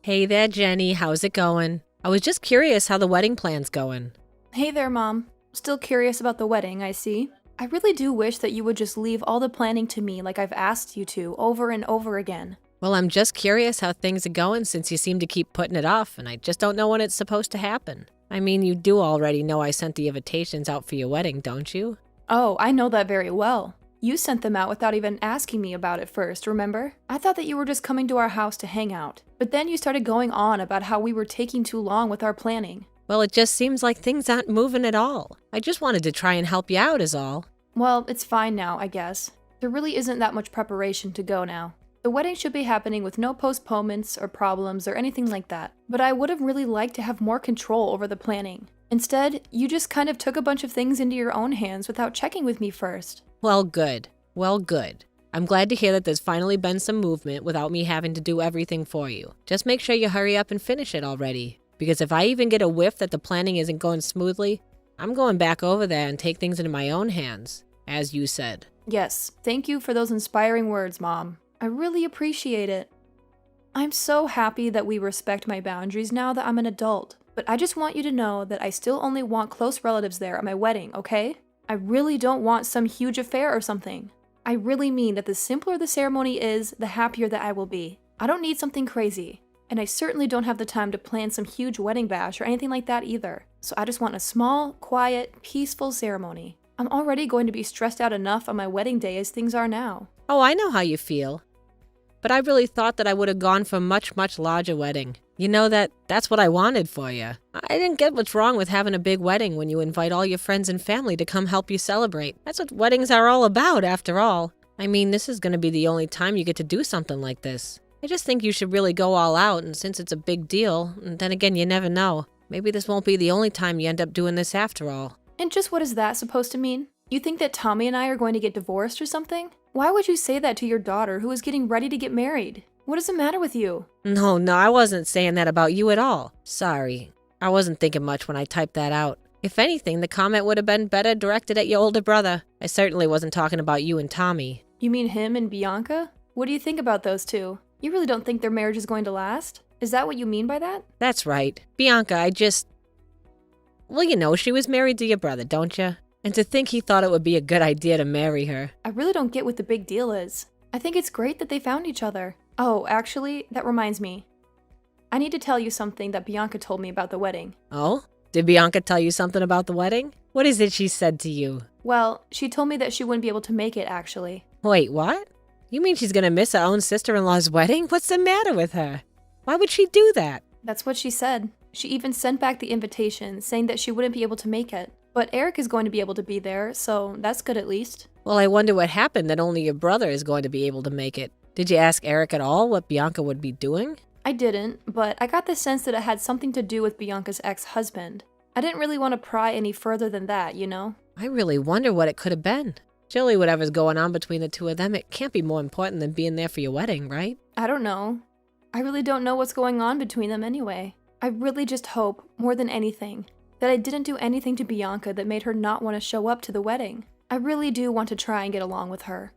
Hey there, Jenny. How's it going? I was just curious how the wedding plan's going. Hey there, Mom. Still curious about the wedding, I see. I really do wish that you would just leave all the planning to me like I've asked you to over and over again. Well, I'm just curious how things are going since you seem to keep putting it off, and I just don't know when it's supposed to happen. I mean, you do already know I sent the invitations out for your wedding, don't you? Oh, I know that very well. You sent them out without even asking me about it first, remember? I thought that you were just coming to our house to hang out. But then you started going on about how we were taking too long with our planning. Well, it just seems like things aren't moving at all. I just wanted to try and help you out is all. Well, it's fine now, I guess. There really isn't that much preparation to go now. The wedding should be happening with no postponements or problems or anything like that. But I would have really liked to have more control over the planning. Instead, you just kind of took a bunch of things into your own hands without checking with me first. Well, good. Well, good. I'm glad to hear that there's finally been some movement without me having to do everything for you. Just make sure you hurry up and finish it already. Because if I even get a whiff that the planning isn't going smoothly, I'm going back over there and take things into my own hands, as you said. Yes, thank you for those inspiring words, Mom. I really appreciate it. I'm so happy that we respect my boundaries now that I'm an adult, but I just want you to know that I still only want close relatives there at my wedding, okay? I really don't want some huge affair or something. I really mean that the simpler the ceremony is, the happier that I will be. I don't need something crazy, and I certainly don't have the time to plan some huge wedding bash or anything like that either. So I just want a small, quiet, peaceful ceremony. I'm already going to be stressed out enough on my wedding day as things are now. Oh, I know how you feel. But I really thought that I would have gone for a much, much larger wedding. You know that's what I wanted for you. I didn't get what's wrong with having a big wedding when you invite all your friends and family to come help you celebrate. That's what weddings are all about, after all. I mean, this is going to be the only time you get to do something like this. I just think you should really go all out, and since it's a big deal, and then again, you never know. Maybe this won't be the only time you end up doing this after all. And just what is that supposed to mean? You think that Tommy and I are going to get divorced or something? Why would you say that to your daughter who is getting ready to get married? What is the matter with you? No, I wasn't saying that about you at all. Sorry. I wasn't thinking much when I typed that out. If anything, the comment would have been better directed at your older brother. I certainly wasn't talking about you and Tommy. You mean him and Bianca? What do you think about those two? You really don't think their marriage is going to last? Is that what you mean by that? That's right. Bianca, Well, you know, she was married to your brother, don't you? And to think he thought it would be a good idea to marry her. I really don't get what the big deal is. I think it's great that they found each other. Oh, actually, that reminds me. I need to tell you something that Bianca told me about the wedding. Oh? Did Bianca tell you something about the wedding? What is it she said to you? Well, she told me that she wouldn't be able to make it, actually. Wait, what? You mean she's gonna miss her own sister-in-law's wedding? What's the matter with her? Why would she do that? That's what she said. She even sent back the invitation, saying that she wouldn't be able to make it. But Eric is going to be able to be there, so that's good at least. Well, I wonder what happened that only your brother is going to be able to make it. Did you ask Eric at all what Bianca would be doing? I didn't, but I got the sense that it had something to do with Bianca's ex-husband. I didn't really want to pry any further than that, you know? I really wonder what it could have been. Surely whatever's going on between the two of them, it can't be more important than being there for your wedding, right? I don't know. I really don't know what's going on between them anyway. I really just hope, more than anything, that I didn't do anything to Bianca that made her not want to show up to the wedding. I really do want to try and get along with her.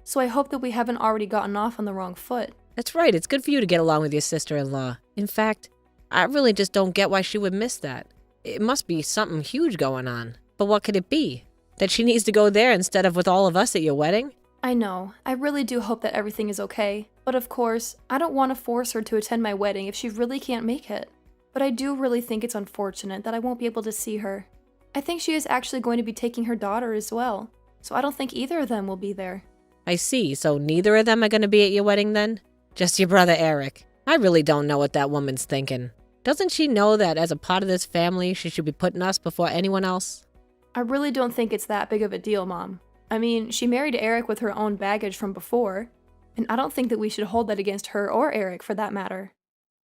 So I hope that we haven't already gotten off on the wrong foot. That's right, it's good for you to get along with your sister-in-law. In fact, I really just don't get why she would miss that. It must be something huge going on. But what could it be? That she needs to go there instead of with all of us at your wedding? I know. I really do hope that everything is okay. But of course, I don't want to force her to attend my wedding if she really can't make it. But I do really think it's unfortunate that I won't be able to see her. I think she is actually going to be taking her daughter as well. So I don't think either of them will be there. I see, so neither of them are going to be at your wedding then? Just your brother Eric. I really don't know what that woman's thinking. Doesn't she know that as a part of this family, she should be putting us before anyone else? I really don't think it's that big of a deal, Mom. I mean, she married Eric with her own baggage from before, and I don't think that we should hold that against her or Eric for that matter.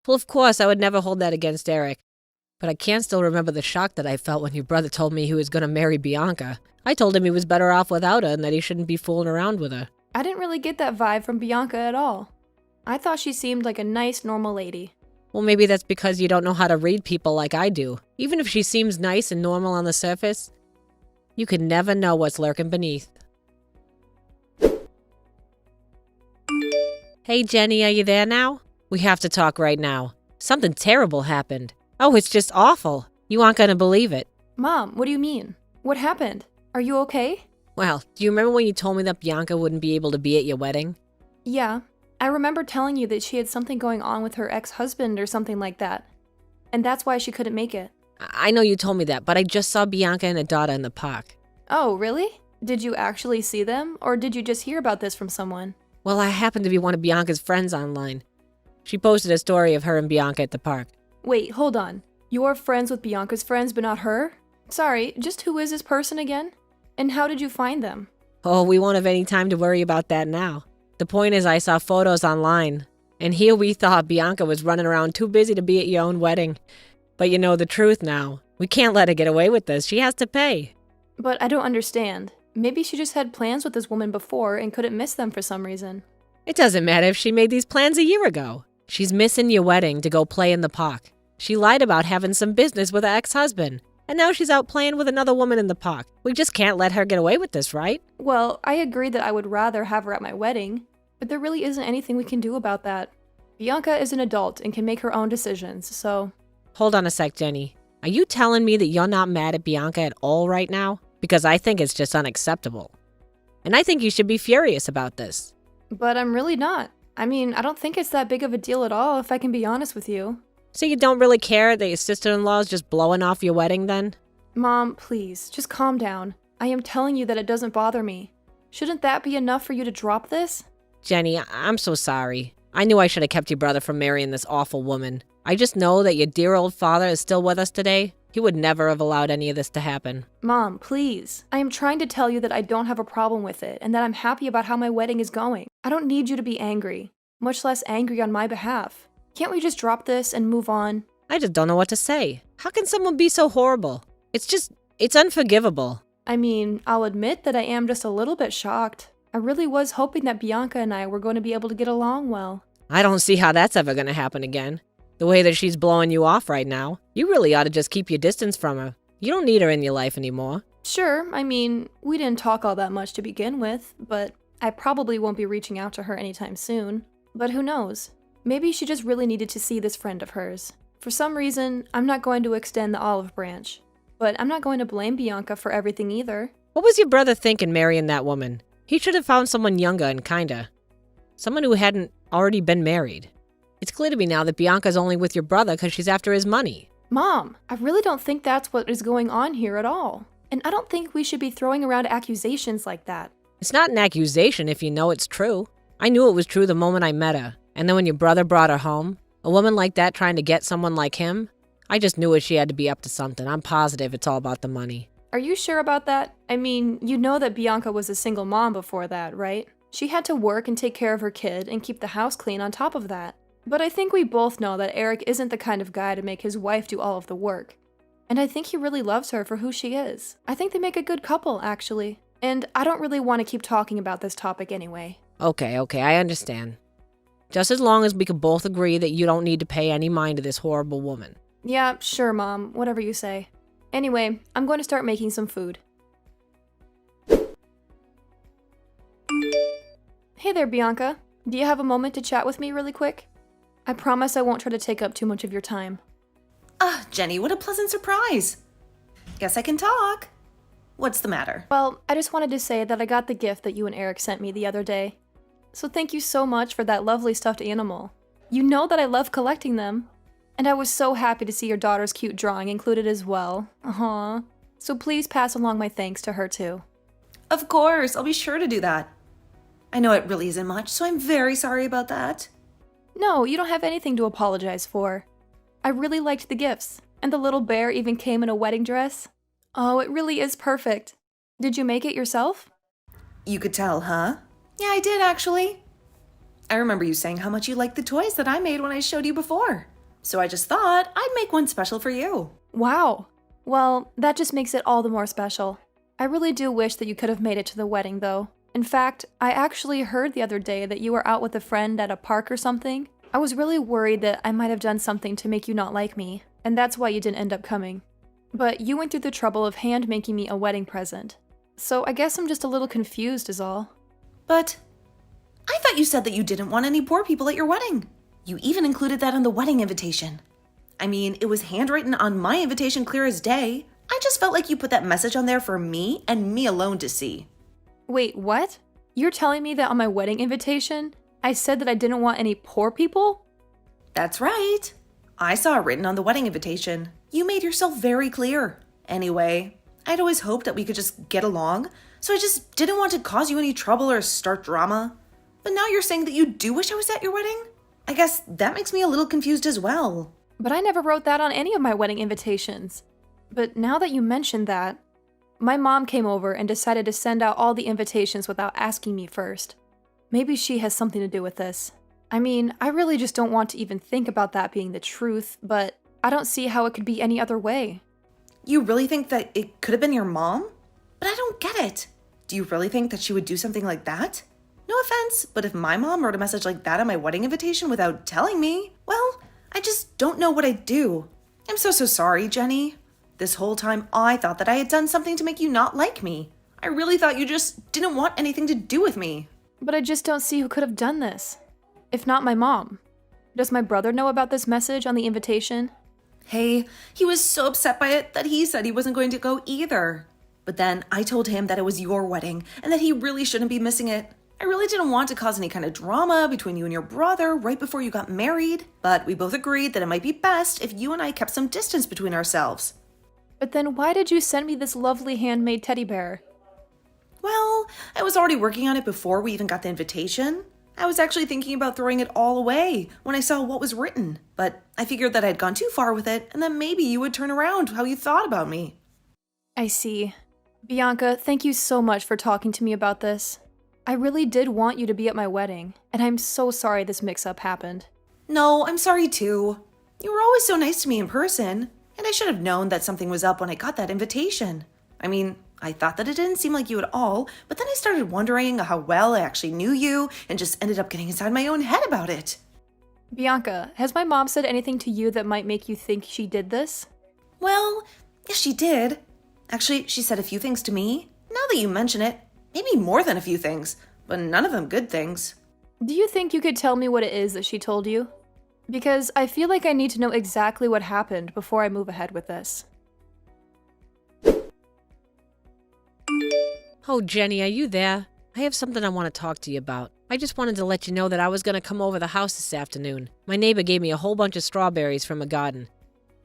Well, of course, I would never hold that against Eric. But I can still remember the shock that I felt when your brother told me he was going to marry Bianca. I told him he was better off without her and that he shouldn't be fooling around with her. I didn't really get that vibe from Bianca at all. I thought she seemed like a nice, normal lady. Well, maybe that's because you don't know how to read people like I do. Even if she seems nice and normal on the surface, you can never know what's lurking beneath. Hey, Jenny, are you there now? We have to talk right now. Something terrible happened. Oh, it's just awful. You aren't gonna believe it. Mom, what do you mean? What happened? Are you okay? Well, do you remember when you told me that Bianca wouldn't be able to be at your wedding? Yeah. I remember telling you that she had something going on with her ex-husband or something like that. And that's why she couldn't make it. I know you told me that, but I just saw Bianca and Adada in the park. Oh, really? Did you actually see them, or did you just hear about this from someone? Well, I happened to be one of Bianca's friends online. She posted a story of her and Bianca at the park. Wait, hold on. You're friends with Bianca's friends, but not her? Sorry, just who is this person again? And how did you find them? Oh, we won't have any time to worry about that now. The point is I saw photos online, and here we thought Bianca was running around too busy to be at your own wedding. But you know the truth now. We can't let her get away with this. She has to pay. But I don't understand. Maybe she just had plans with this woman before and couldn't miss them for some reason. It doesn't matter if she made these plans a year ago. She's missing your wedding to go play in the park. She lied about having some business with her ex-husband, and now she's out playing with another woman in the park. We just can't let her get away with this, right? Well, I agree that I would rather have her at my wedding, but there really isn't anything we can do about that. Bianca is an adult and can make her own decisions, so... Hold on a sec, Jenny. Are you telling me that you're not mad at Bianca at all right now? Because I think it's just unacceptable. And I think you should be furious about this. But I'm really not. I mean, I don't think it's that big of a deal at all, if I can be honest with you. So you don't really care that your sister-in-law is just blowing off your wedding then? Mom, please, just calm down. I am telling you that it doesn't bother me. Shouldn't that be enough for you to drop this? Jenny, I'm so sorry. I knew I should have kept your brother from marrying this awful woman. I just know that your dear old father is still with us today. He would never have allowed any of this to happen. Mom, please. I am trying to tell you that I don't have a problem with it and that I'm happy about how my wedding is going. I don't need you to be angry, much less angry on my behalf. Can't we just drop this and move on? I just don't know what to say. How can someone be so horrible? It's unforgivable. I mean, I'll admit that I am just a little bit shocked. I really was hoping that Bianca and I were going to be able to get along well. I don't see how that's ever going to happen again. The way that she's blowing you off right now, you really ought to just keep your distance from her. You don't need her in your life anymore. Sure, I mean, we didn't talk all that much to begin with, but I probably won't be reaching out to her anytime soon. But who knows? Maybe she just really needed to see this friend of hers. For some reason, I'm not going to extend the olive branch. But I'm not going to blame Bianca for everything either. What was your brother thinking marrying that woman? He should have found someone younger and kinder. Someone who hadn't already been married. It's clear to me now that Bianca's only with your brother because she's after his money. Mom, I really don't think that's what is going on here at all. And I don't think we should be throwing around accusations like that. It's not an accusation if you know it's true. I knew it was true the moment I met her. And then when your brother brought her home, a woman like that trying to get someone like him, I just knew she had to be up to something. I'm positive it's all about the money. Are you sure about that? I mean, you know that Bianca was a single mom before that, right? She had to work and take care of her kid and keep the house clean on top of that. But I think we both know that Eric isn't the kind of guy to make his wife do all of the work. And I think he really loves her for who she is. I think they make a good couple, actually. And I don't really want to keep talking about this topic anyway. Okay, I understand. Just as long as we can both agree that you don't need to pay any mind to this horrible woman. Yeah, sure, Mom. Whatever you say. Anyway, I'm going to start making some food. Hey there, Bianca. Do you have a moment to chat with me really quick? I promise I won't try to take up too much of your time. Jenny, what a pleasant surprise. Guess I can talk. What's the matter? Well, I just wanted to say that I got the gift that you and Eric sent me the other day. So thank you so much for that lovely stuffed animal. You know that I love collecting them. And I was so happy to see your daughter's cute drawing included as well. Aww. So please pass along my thanks to her too. Of course, I'll be sure to do that. I know it really isn't much, so I'm very sorry about that. No, you don't have anything to apologize for. I really liked the gifts, and the little bear even came in a wedding dress. Oh, it really is perfect. Did you make it yourself? You could tell, huh? Yeah, I did actually. I remember you saying how much you liked the toys that I made when I showed you before. So I just thought I'd make one special for you. Wow. Well, that just makes it all the more special. I really do wish that you could have made it to the wedding, though. In fact, I actually heard the other day that you were out with a friend at a park or something. I was really worried that I might have done something to make you not like me, and that's why you didn't end up coming. But you went through the trouble of hand-making me a wedding present. So I guess I'm just a little confused is all. But I thought you said that you didn't want any poor people at your wedding. You even included that on the wedding invitation. I mean, it was handwritten on my invitation clear as day. I just felt like you put that message on there for me and me alone to see. Wait, what? You're telling me that on my wedding invitation, I said that I didn't want any poor people? That's right. I saw it written on the wedding invitation. You made yourself very clear. Anyway, I'd always hoped that we could just get along, so I just didn't want to cause you any trouble or start drama. But now you're saying that you do wish I was at your wedding? I guess that makes me a little confused as well. But I never wrote that on any of my wedding invitations. But now that you mentioned that, my mom came over and decided to send out all the invitations without asking me first. Maybe she has something to do with this. I mean, I really just don't want to even think about that being the truth, but I don't see how it could be any other way. You really think that it could have been your mom? But I don't get it. Do you really think that she would do something like that? No offense, but if my mom wrote a message like that on my wedding invitation without telling me, well, I just don't know what I'd do. I'm so sorry, Jenny. This whole time I thought that I had done something to make you not like me. I really thought you just didn't want anything to do with me. But I just don't see who could have done this. If not my mom. Does my brother know about this message on the invitation? Hey, he was so upset by it that he said he wasn't going to go either. But then I told him that it was your wedding and that he really shouldn't be missing it. I really didn't want to cause any kind of drama between you and your brother right before you got married, but we both agreed that it might be best if you and I kept some distance between ourselves. But then why did you send me this lovely handmade teddy bear? Well, I was already working on it before we even got the invitation. I was actually thinking about throwing it all away when I saw what was written, but I figured that I'd gone too far with it and that maybe you would turn around how you thought about me. I see. Bianca, thank you so much for talking to me about this. I really did want you to be at my wedding, and I'm so sorry this mix-up happened. No, I'm sorry too. You were always so nice to me in person, and I should have known that something was up when I got that invitation. I mean, I thought that it didn't seem like you at all, but then I started wondering how well I actually knew you and just ended up getting inside my own head about it. Bianca, has my mom said anything to you that might make you think she did this? Well, yes, she did. Actually, she said a few things to me. Now that you mention it, maybe more than a few things, but none of them good things. Do you think you could tell me what it is that she told you? Because I feel like I need to know exactly what happened before I move ahead with this. Oh, Jenny, are you there? I have something I want to talk to you about. I just wanted to let you know that I was going to come over the house this afternoon. My neighbor gave me a whole bunch of strawberries from a garden.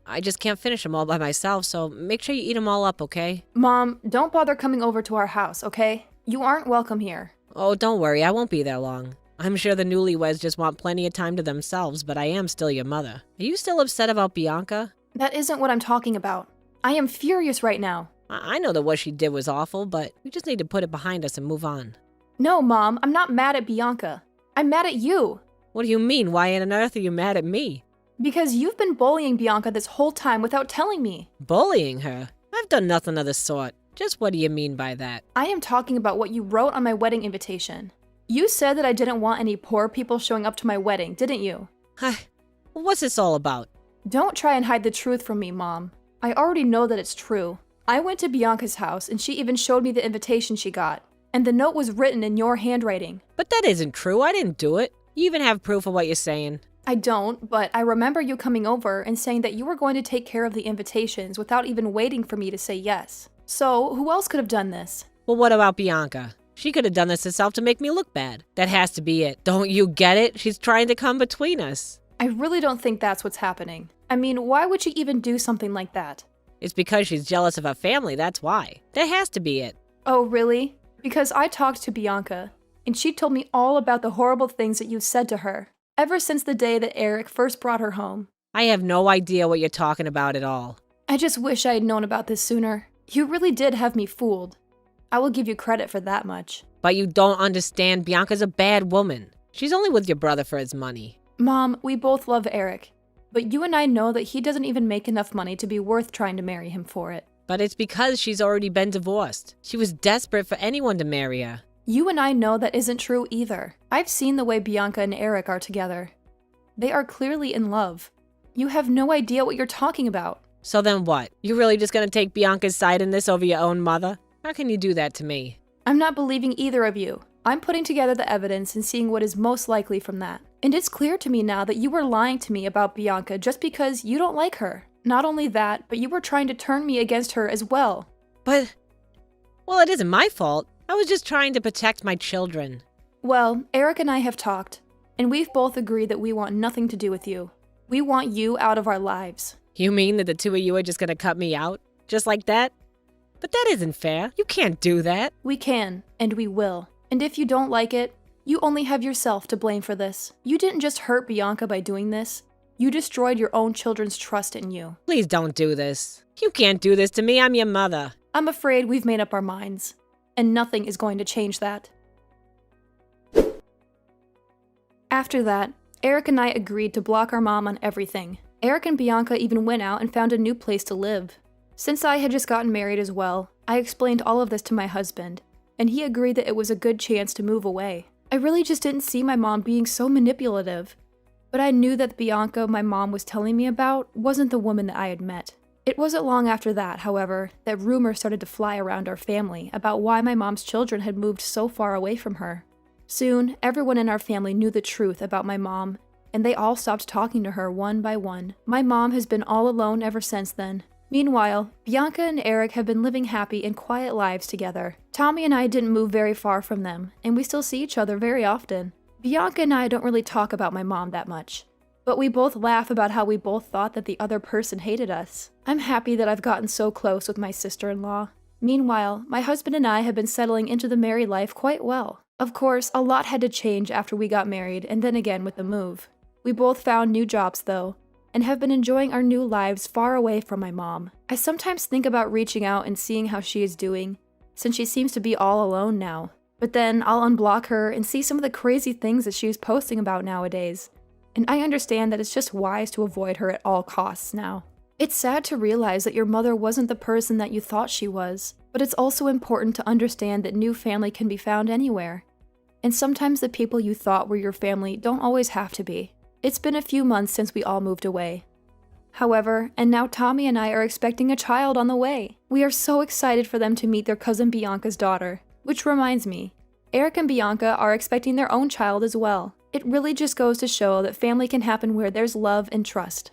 I just can't finish them all by myself, so make sure you eat them all up, okay? Mom, don't bother coming over to our house, okay? You aren't welcome here. Oh, don't worry, I won't be there long. I'm sure the newlyweds just want plenty of time to themselves, but I am still your mother. Are you still upset about Bianca? That isn't what I'm talking about. I am furious right now. I know that what she did was awful, but we just need to put it behind us and move on. No, Mom, I'm not mad at Bianca. I'm mad at you. What do you mean? Why on earth are you mad at me? Because you've been bullying Bianca this whole time without telling me. Bullying her? I've done nothing of the sort. Just what do you mean by that? I am talking about what you wrote on my wedding invitation. You said that I didn't want any poor people showing up to my wedding, didn't you? What's this all about? Don't try and hide the truth from me, Mom. I already know that it's true. I went to Bianca's house and she even showed me the invitation she got. And the note was written in your handwriting. But that isn't true. I didn't do it. You even have proof of what you're saying. I don't, but I remember you coming over and saying that you were going to take care of the invitations without even waiting for me to say yes. So, who else could have done this? Well, what about Bianca? She could have done this herself to make me look bad. That has to be it. Don't you get it? She's trying to come between us. I really don't think that's what's happening. I mean, why would she even do something like that? It's because she's jealous of her family, that's why. That has to be it. Oh, really? Because I talked to Bianca, and she told me all about the horrible things that you said to her, ever since the day that Eric first brought her home. I have no idea what you're talking about at all. I just wish I had known about this sooner. You really did have me fooled. I will give you credit for that much. But you don't understand. Bianca's a bad woman. She's only with your brother for his money. Mom, we both love Eric. But you and I know that he doesn't even make enough money to be worth trying to marry him for it. But it's because she's already been divorced. She was desperate for anyone to marry her. You and I know that isn't true either. I've seen the way Bianca and Eric are together. They are clearly in love. You have no idea what you're talking about. So then what? You're really just gonna take Bianca's side in this over your own mother? How can you do that to me? I'm not believing either of you. I'm putting together the evidence and seeing what is most likely from that. And it's clear to me now that you were lying to me about Bianca just because you don't like her. Not only that, but you were trying to turn me against her as well. But, well, it isn't my fault. I was just trying to protect my children. Well, Eric and I have talked, and we've both agreed that we want nothing to do with you. We want you out of our lives. You mean that the two of you are just gonna cut me out? Just like that? But that isn't fair. You can't do that. We can, and we will. And if you don't like it, you only have yourself to blame for this. You didn't just hurt Bianca by doing this. You destroyed your own children's trust in you. Please don't do this. You can't do this to me. I'm your mother. I'm afraid we've made up our minds, and nothing is going to change that. After that, Eric and I agreed to block our mom on everything. Eric and Bianca even went out and found a new place to live. Since I had just gotten married as well, I explained all of this to my husband, and he agreed that it was a good chance to move away. I really just didn't see my mom being so manipulative, but I knew that Bianca my mom was telling me about wasn't the woman that I had met. It wasn't long after that, however, that rumors started to fly around our family about why my mom's children had moved so far away from her. Soon, everyone in our family knew the truth about my mom, and they all stopped talking to her one by one. My mom has been all alone ever since then. Meanwhile, Bianca and Eric have been living happy and quiet lives together. Tommy and I didn't move very far from them, and we still see each other very often. Bianca and I don't really talk about my mom that much, but we both laugh about how we both thought that the other person hated us. I'm happy that I've gotten so close with my sister-in-law. Meanwhile, my husband and I have been settling into the married life quite well. Of course, a lot had to change after we got married and then again with the move. We both found new jobs though, and have been enjoying our new lives far away from my mom. I sometimes think about reaching out and seeing how she is doing, since she seems to be all alone now. But then I'll unblock her and see some of the crazy things that she is posting about nowadays. And I understand that it's just wise to avoid her at all costs now. It's sad to realize that your mother wasn't the person that you thought she was, but it's also important to understand that new family can be found anywhere. And sometimes the people you thought were your family don't always have to be. It's been a few months since we all moved away. However, and now Tommy and I are expecting a child on the way. We are so excited for them to meet their cousin Bianca's daughter. Which reminds me, Eric and Bianca are expecting their own child as well. It really just goes to show that family can happen where there's love and trust.